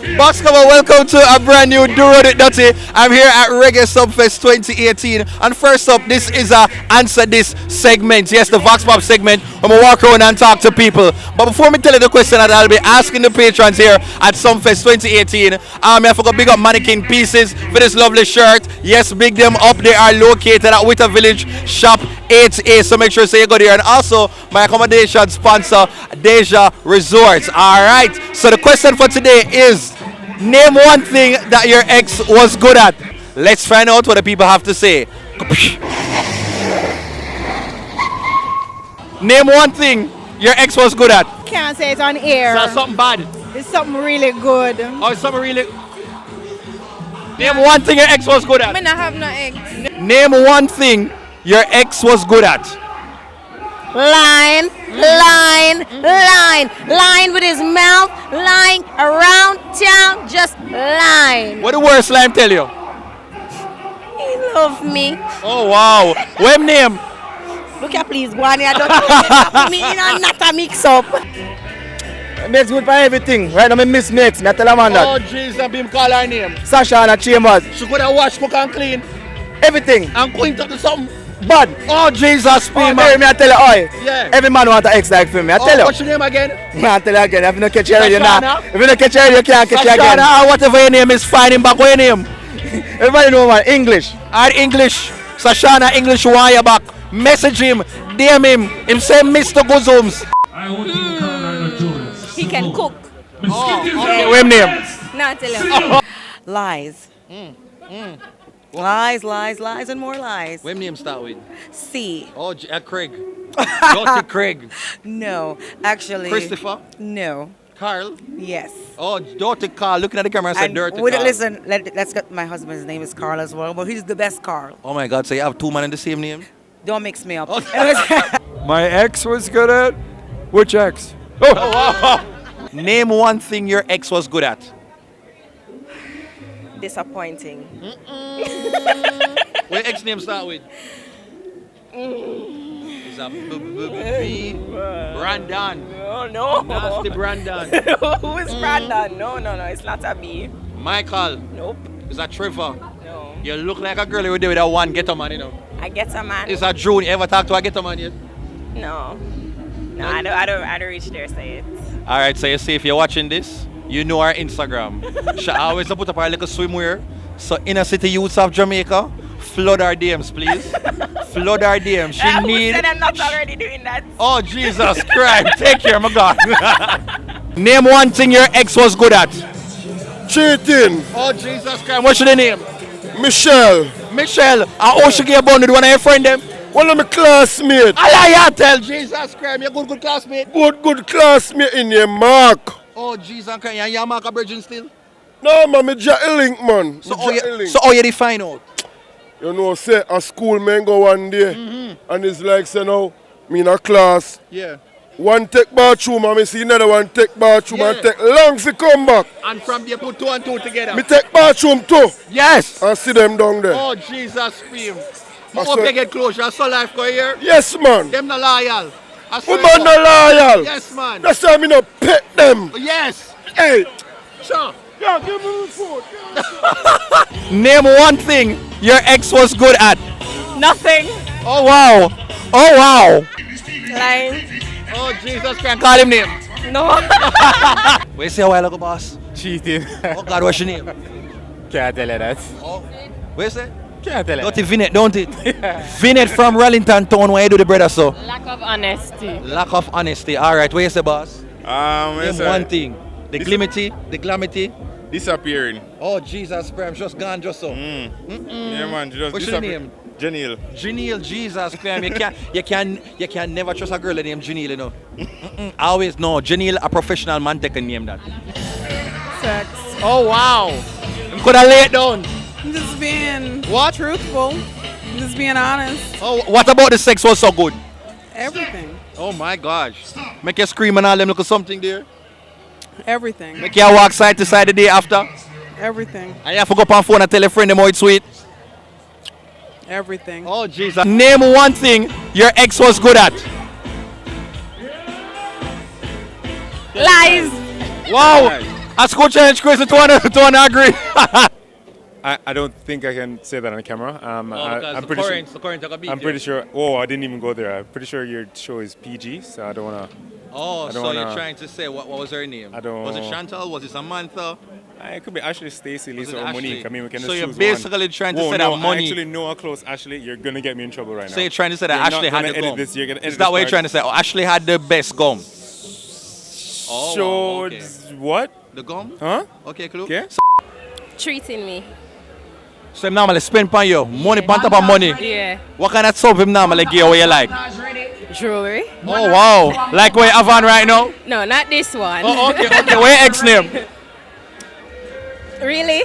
Boss, come on, welcome to a brand new Do Road It Dirty. I'm here at Reggae Sumfest 2018. And first up, this is a Answer This segment. Yes, the Vox Pop segment. I'm going to walk around and talk to people. But before me tell you the question that I'll be asking the patrons here at Sumfest 2018, I have to big up Mannequin Pieces for this lovely shirt. Yes, big them up. They are located at Witter Village, Shop 8A. So make sure you go there. And also, my accommodation sponsor, Deja Resort. All right. So the question for today is, name one thing that your ex was good at. Let's find out what the people have to say. Name one thing your ex was good at. Can't say it on air. Is that something bad? It's something really good. Oh, it's something really... Name one thing your ex was good at. I not have no ex. Name one thing your ex was good at. Lying with his mouth, lying around town, just lying. What the worst line tell you? He love me. Oh, wow. What name? Look here, please, Guani, I don't me in a not a mix-up. Makes good for everything. Right now, I miss Meek. I tell a man that. Oh, jeez, I been call her name. Sasha and Chambers. She could have washed, cook and clean. Everything. And clean up to something. Bad. Oh, Jesus, Oh, man. me, I tell you, oi. Yeah. Every man want an ex like for me. I tell you. What's your name again? I tell you again. If you don't catch it, you Sashana? not. If you don't catch it, you can't catch it again. Sashana, whatever your name is, find him back. What your name? Everybody know man. English. Our English. Sashana, English, why you back? Message him, DM him. Him say Mr. Gozums. He can cook. Okay, what your name? Now tell him. Lies. Lies, lies, lies, and more lies. What your name start with? C. Oh, Craig. Dr. Craig. No, actually. Christopher. No. Carl. Yes. Oh, Dirty Carl. Looking at the camera, I said And Dirty would- Carl. listen, let's get my husband's name is Carl as well, but he's the best Carl. Oh my God, so you have two men in the same name? Don't mix me up. Okay. Anyways, My ex was good at? Which ex? Name one thing your ex was good at. disappointing. What ex name start with? It's a B. Brandon. No. Nasty Brandon. Who is Brandon? No, it's not a B. Michael. Nope. It's a Trevor. No. You look like a girl you would do with a one ghetto man, you know. I get a man. It's a June. You ever talk to a ghetto man yet? No. No, I don't reach there, say it. All right, so you see if you're watching this, you know our Instagram. She always put up our little swimwear. So inner city youths of Jamaica, flood our DMs, please. Flood our DMs. She Who need. said I'm not already doing that? Oh Jesus Christ! Take care, my God. Name one thing your ex was good at. Cheating. Oh Jesus Christ! What's your name? Michelle. Michelle. How she get born with one of your friend them? One of my classmates. I tell Jesus Christ, you're good classmate. Good classmate in your Mark. Oh Jesus Christ, you're Mark a virgin still. No man, me Jack Link man. So how you define out? You know, say a school man go one day and it's like say now, me in a class. Yeah. One take bathroom and me see another one take bathroom Yeah. and take long to come back. And from there put two and two together. Me take bathroom too Yes. and see them down there. Oh Jesus Christ. I I hope swear- you get closure. I saw life go here. Yes man. Them not loyal. I swear Woman to no God. loyal. Yes man. That's why me no pet them. Yes. Hey. Sure. Yeah, give me the phone. Name one thing your ex was good at. Nothing. Oh wow. Oh wow. Lying. Oh Jesus Christ. Call him name. No. What you say a while ago, boss? Cheating. Oh God, what's your name? Can't tell you that. Oh. What you say? Can't tell you Don't it Vinet, don't it? Vinet from Wellington Town, where you do the brother so? Lack of honesty. Lack of honesty. Alright, what you say, boss? Name one thing. The glamity. Disappearing. Oh Jesus Christ, I'm just gone just so. Yeah man, just What's your name? Janelle. Janelle, Jesus Christ. You can never trust a girl named Janelle, you know. Always no. Janelle, a professional man take a name that. Sex. Oh wow. I'm gonna lay it down. Just being What? truthful. Just being honest. Oh, what about the sex was so good? Everything. Oh my gosh. Make you scream and all them look at something there. Everything. Make you walk side to side the day after. Everything. And you have to go up on phone and tell a friend them how it's sweet. Everything. Oh Jesus. Name one thing your ex was good at. Lies. Wow. A school challenge Chris to agree. I don't think I can say that on camera. I'm pretty sure. I'm pretty sure. Oh, I didn't even go there. I'm pretty sure your show is PG, so I don't wanna. Oh, so you're trying to say what was her name? I don't. Was it Chantal? Was it Samantha? It could be Ashley, Stacy, Lisa, or Monique. I mean, we can so just you're choose basically one. trying to Whoa, say no, that money. I actually know how close Ashley. You're gonna get me in trouble right now. So you're trying to say that You're Ashley not had gonna the edit gum? this. You're gonna edit Is that this what you're part. trying to say? Oh, Ashley had the best gum. Oh, Showed wow, okay. what? The gum? Huh? Okay, cool. Okay. Treating me. So him normally spend on you money, on top of money. Yeah. What kind of soap him normally give you what you like? Jewelry. Oh wow! Like what you have on right now? No, not this one. Oh okay. Where your ex name? Really?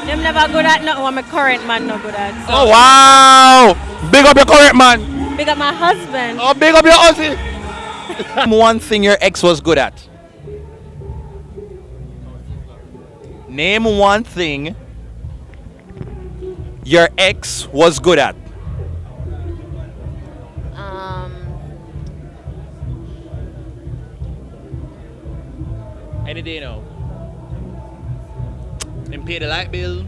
Them never good at nothing what my current man no good at. So Oh wow! Big up your current man. big up my husband. Oh, big up your auntie. One thing your ex was good at. Name one thing your ex was good at. Any day now. Then pay the light bill,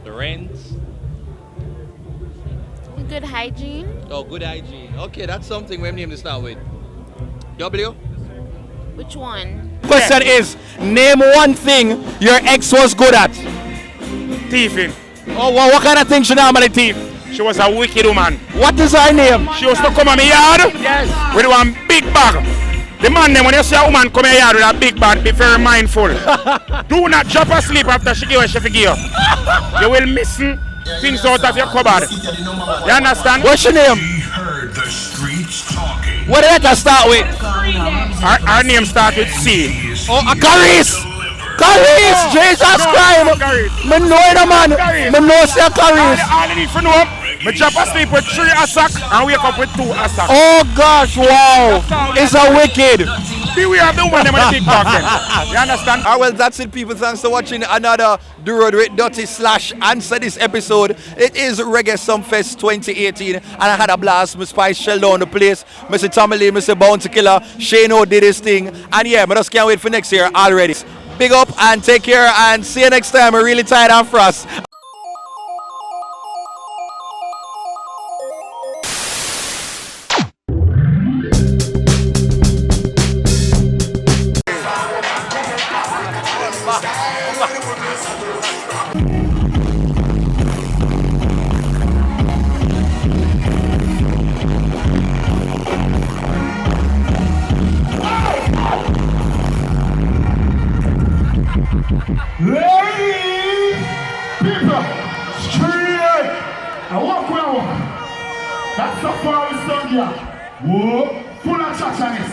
the rent. Good hygiene. Oh, good hygiene. Okay, that's something we name to start with. W? Which one? Question is, name one thing your ex was good at. Thieving. Oh, well, what kind of thing she normally thief? She was a wicked woman. What is her name? She used to come on my yard with one big bag. The man then when you see a woman come in your yard with a big bag, be very mindful. Do not drop asleep after she give what she forgive. You will miss things out of your cupboard. You understand? What's your name? Heard the streets talking. What did I start with? Her name starts with C. Oh, a Caris! Caris! Jesus Christ! Me know it, man. Me know say Caris. All you need to know, me drop asleep with 3 assack and wake up with 2 assack. Oh gosh, wow. It's a wicked. Beware of the woman with the big bag then. You understand? Alright, well, that's it, people. Thanks for watching another Do Road with Dirty / Answer this episode. It is Reggae Sumfest 2018, and I had a blast. Miss Spice shell down the place. Mr. Tommy Lee, Mr. Bounty Killer, Shano did his thing, and yeah, I just can't wait for next year already. Big up and take care, and see you next time. We're really tired and frost. Ladies, people, straight. I walk where I walk. That's the far we stand here. Whoa, full of chachaness.